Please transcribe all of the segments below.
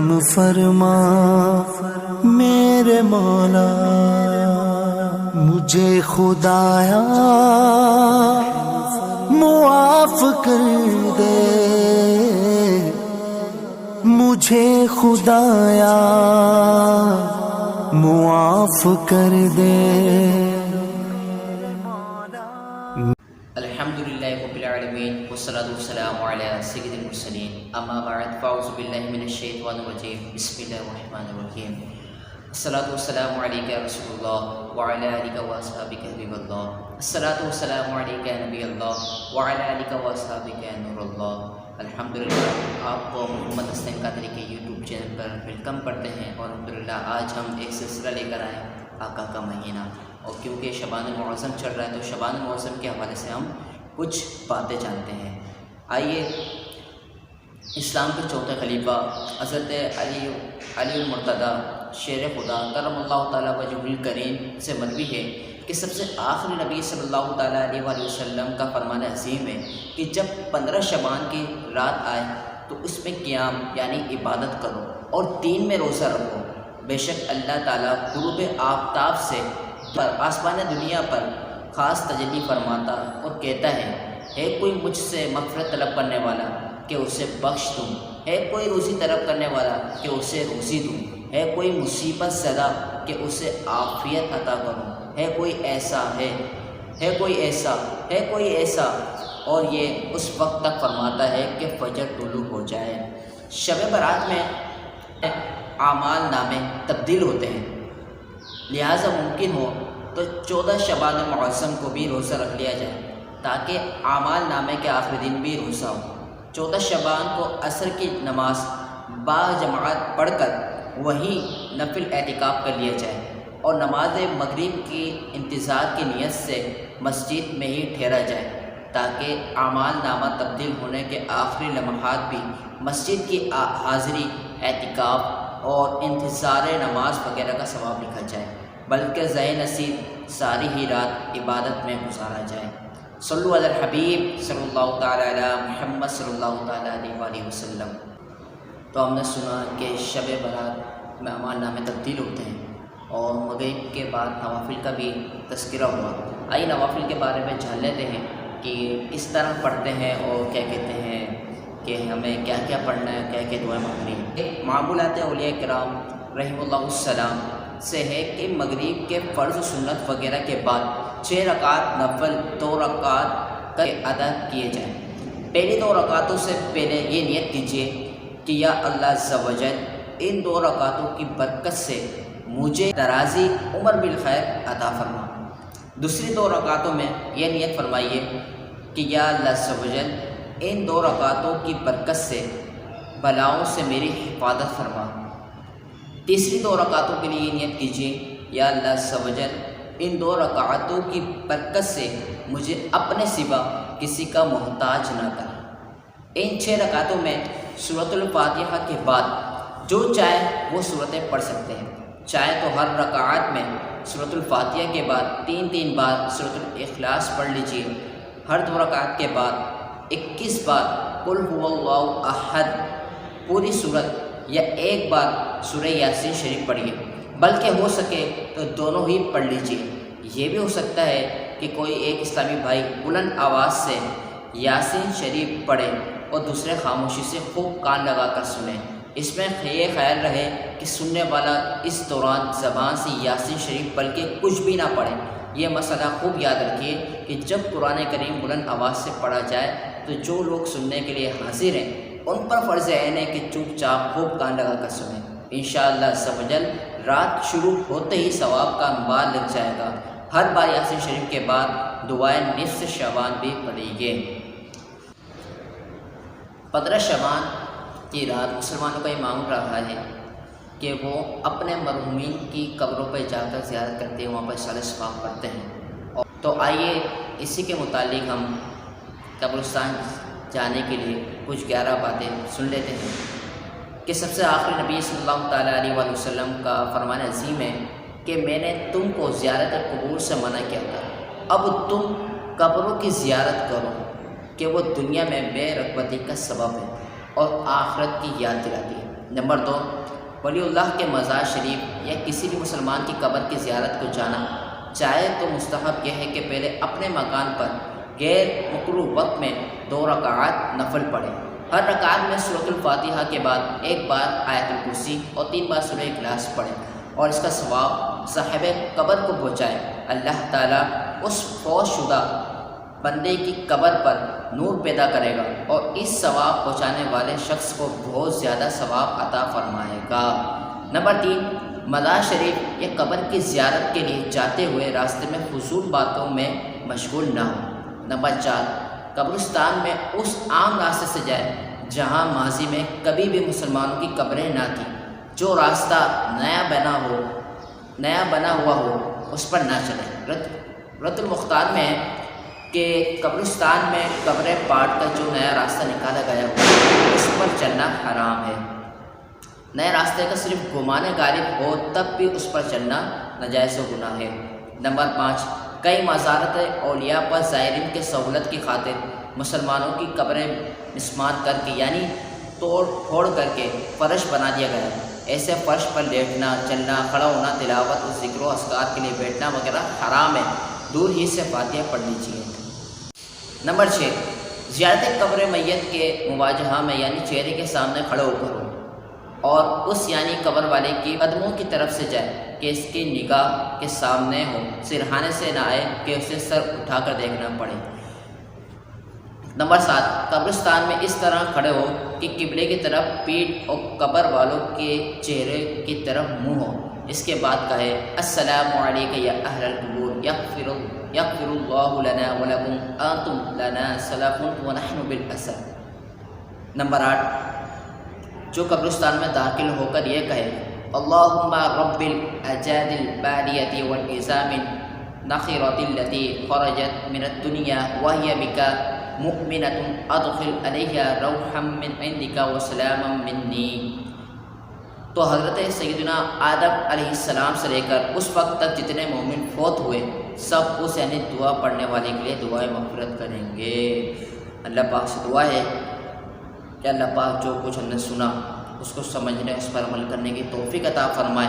کرم فرما میرے مولا، مجھے خدایا معاف کر دے، مجھے خدایا معاف کر دے۔ الحمدللہ رب العالمین والصلاة والسلام علی سید المرسلین، اما بعد فاعوذ باللہ من الشیطان الرجیم، بسم اللہ الرحمن الرحیم۔ الصلاة والسلام علیک یا رسول اللہ وعلی آلک واصحابک حبیب اللہ، الصلاة والسلام علیک یا نبی اللہ وعلی آلک واصحابک یا نور اللہ۔ الحمدللہ آپ کو محمد حسین قادری کے یوٹیوب چینل پر ویلکم کرتے ہیں، اور الحمدللہ آج ہم ایک سلسلہ لے کر آئے آقا کا مہینہ، اور کیونکہ شعبان المعظم چل رہا ہے تو شعبان المعظم کے حوالے سے ہم کچھ باتیں جانتے ہیں۔ آئیے، اسلام کے چوتھے خلیفہ حضرت علی المرتضیٰ شیر خدا کرم اللہ تعالیٰ وجہ الکریم سے مروی ہے کہ سب سے آخری نبی صلی اللہ تعالیٰ علیہ وآلہ وسلم کا فرمان عظیم ہے کہ جب 15 شعبان کی رات آئے تو اس میں قیام یعنی عبادت کرو اور دین میں روزہ رکھو، بے شک اللہ تعالیٰ غروب آفتاب سے آسمان دنیا پر خاص تجلی فرماتا اور کہتا ہے کوئی مجھ سے مغفرت طلب کرنے والا کہ اسے بخش دوں، ہے کوئی روزی طلب کرنے والا کہ اسے روزی دوں، ہے کوئی مصیبت زدہ کہ اسے عافیت عطا کروں، ہے کوئی ایسا، اور یہ اس وقت تک فرماتا ہے کہ فجر طلوع ہو جائے۔ شب برات میں اعمال نامے تبدیل ہوتے ہیں، لہٰذا ممکن ہو تو 14 شعبان المعظم کو بھی روزہ رکھ لیا جائے تاکہ اعمال نامے کے آخری دن بھی روزہ ہو۔ 14 شعبان کو عصر کی نماز با جماعت پڑھ کر وہی نفل اعتکاف کر لیا جائے، اور نماز مغرب کی انتظار کی نیت سے مسجد میں ہی ٹھہرا جائے تاکہ اعمال نامہ تبدیل ہونے کے آخری لمحات بھی مسجد کی حاضری، اعتکاف اور انتظار نماز وغیرہ کا ثواب لکھا جائے، بلکہ ذہ نصیب ساری ہی رات عبادت میں گزارا جائے۔ صلو علی الحبیب صلی اللہ تعالیٰ علی محمد صلی اللہ تعالیٰ علیہ وآلہ وسلم۔ تو ہم نے سنا کہ شب برات میں اعمال نامے تبدیل ہوتے ہیں، اور مغرب کے بعد نوافل کا بھی تذکرہ ہوا۔ آئیے نوافل کے بارے میں جان لیتے ہیں کہ اس طرح پڑھتے ہیں اور کیا کہتے ہیں کہ ہمیں کیا کیا پڑھنا ہے، کیا کیا دعائیں مانگنی ہے۔ معمولات اولیاء کرام رحمہ اللہ السلام سے ہے کہ مغرب کے فرض سنت وغیرہ کے بعد 6 رکعت نفل 2 رکعت ادا کیے جائیں۔ پہلی 2 رکعتوں سے پہلے یہ نیت کیجیے کہ یا اللہ عز و جل ان 2 رکعتوں کی برکت سے مجھے درازی عمر بالخیر عطا فرما۔ دوسری 2 رکعتوں میں یہ نیت فرمائیے کہ یا اللہ عز و جل ان 2 رکعتوں کی برکت سے بلاؤں سے میری حفاظت فرما۔ تیسری 2 رکعتوں کے لیے یہ نیت کیجیے یا اللہ عز و جل ان 2 رکعتوں کی برکت سے مجھے اپنے سوا کسی کا محتاج نہ کر۔ ان 6 رکعتوں میں سورۃ الفاتحہ کے بعد جو چاہے وہ سورتیں پڑھ سکتے ہیں، چاہے تو ہر رکعت میں سورۃ الفاتحہ کے بعد 3 بار سورۃ الاخلاص پڑھ لیجیے، ہر 2 رکعت کے بعد 21 بار قل هو اللہ احد پوری صورت، یا 1 بار سورہ یاسین شریف پڑھیے، بلکہ ہو سکے تو دونوں ہی پڑھ لیجیے۔ یہ بھی ہو سکتا ہے کہ کوئی ایک اسلامی بھائی بلند آواز سے یاسین شریف پڑھے اور دوسرے خاموشی سے خوب کان لگا کر سنیں۔ اس میں یہ خیال رہے کہ سننے والا اس دوران زبان سے یاسین شریف بلکہ کچھ بھی نہ پڑھے۔ یہ مسئلہ خوب یاد رکھیے کہ جب قرآن کریم بلند آواز سے پڑھا جائے تو جو لوگ سننے کے لیے حاضر ہیں ان پر فرض عین ہے کہ چپ چاپ خوب کان لگا کر سنیں۔ انشاءاللہ عز و جل رات شروع ہوتے ہی ثواب کا انبار لگ جائے گا۔ ہر بار یاسین شریف کے بعد دعائے نصف شعبان بھی پڑھیے۔ 15 شعبان کی رات مسلمانوں کا یہ معمول رہا ہے کہ وہ اپنے مرحومین کی قبروں پہ جا کر زیارت کرتے ہیں، وہاں پر صالح ثواب پڑھتے ہیں۔ تو آئیے اسی کے متعلق ہم قبرستان جانے کے لیے کچھ 11 باتیں سن لیتے ہیں کہ سب سے آخری نبی صلی اللہ تعالیٰ علیہ وآلہ وسلم کا فرمان عظیم ہے کہ میں نے تم کو زیارت قبور سے منع کیا تھا، اب تم قبروں کی زیارت کرو کہ وہ دنیا میں بے رغبتی کا سبب ہے اور آخرت کی یاد دلاتی ہے۔ نمبر 2، ولی اللہ کے مزار شریف یا کسی بھی مسلمان کی قبر کی زیارت کو جانا چاہے تو مستحب یہ ہے کہ پہلے اپنے مکان پر غیر مقرر وقت میں 2 رکعات نفل پڑھے۔ ہر رکعت میں سورۃ الفاتحہ کے بعد 1 بار آیت الکرسی اور 3 بار سورہ اخلاص پڑھے اور اس کا ثواب صاحب قبر کو پہنچائے۔ اللہ تعالیٰ اس فوت شدہ بندے کی قبر پر نور پیدا کرے گا اور اس ثواب پہنچانے والے شخص کو بہت زیادہ ثواب عطا فرمائے گا۔ نمبر 3، مزار شریف یا قبر کی زیارت کے لیے جاتے ہوئے راستے میں فضول باتوں میں مشغول نہ ہو۔ نمبر 4، قبرستان میں اس عام راستے سے جائے جہاں ماضی میں کبھی بھی مسلمانوں کی قبریں نہ تھیں۔ جو راستہ نیا بنا ہوا ہو اس پر نہ چلے۔ رد المختار میں ہے کہ قبرستان میں قبریں پاٹ کر جو نیا راستہ نکالا گیا ہو اس پر چلنا حرام ہے۔ نئے راستے کا صرف گمانے غالب ہو تب بھی اس پر چلنا ناجائز و گناہ ہے۔ نمبر 5، کئی مزارت اولیاء پر زائرین کے سہولت کی خاطر مسلمانوں کی قبریں مسمار کر کے یعنی توڑ پھوڑ کر کے فرش بنا دیا گیا ہے۔ ایسے فرش پر لیٹنا، چلنا، کھڑا ہونا، تلاوت و ذکر و اذکار کے لیے بیٹھنا وغیرہ حرام ہے، دور ہی سے فاتحہ پڑھنی چاہیے۔ نمبر 6، زیارت قبر میت کے مواجہہ میں یعنی چہرے کے سامنے کھڑے ہو کر ہو اور اس یعنی قبر والے کی قدموں کی طرف سے جائے کہ اس کی نگاہ کے سامنے ہو، سرہانے سے نہ آئے کہ اسے سر اٹھا کر دیکھنا پڑے۔ نمبر 7، قبرستان میں اس طرح کھڑے ہو کہ قبلے کی طرف پیٹھ اور قبر والوں کے چہرے کی طرف منہ ہو۔ اس کے بعد کہے السلام علیکم یا اہل القبور یغفر اللہ لنا ولکم انتم لنا سلف ونحن بالاثر۔ نمبر 8، جو قبرستان میں داخل ہو کر یہ کہے اللہم رب الاجاد البالیۃ والعظام النخرۃ التي خرجت من الدنیا وهي بك مؤمنۃ ادخل علیہا روحا من عندک وسلاما منی۔ تو حضرت سیدنا آدم علیہ السلام سے لے کر اس وقت تک جتنے مومن فوت ہوئے سب اس یعنی دعا پڑھنے والے کے لیے دعائیں مغفرت کریں گے۔ اللہ پاک سے دعا ہے کہ اللہ پاک جو کچھ ہم نے سنا اس کو سمجھنے، اس پر عمل کرنے کی توفیق عطا فرمائے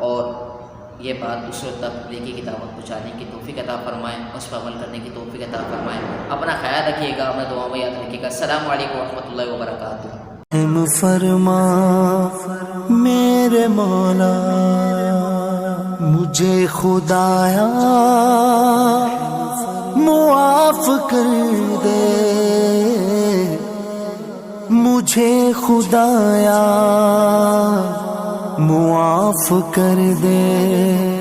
اور یہ بات دوسروں تک نیکی کی دعوت پہنچانے کی توفیق عطا فرمائے، اس پر عمل کرنے کی توفیق عطا فرمائے۔ اپنا خیال رکھیے گا، اپنا دعا میں یاد رکھیے گا۔ السلام علیکم ورحمۃ اللہ وبرکاتہ۔ فرما میرے مولا مجھے خدایا معاف کر دے، مجھے خدایا معاف کر دے۔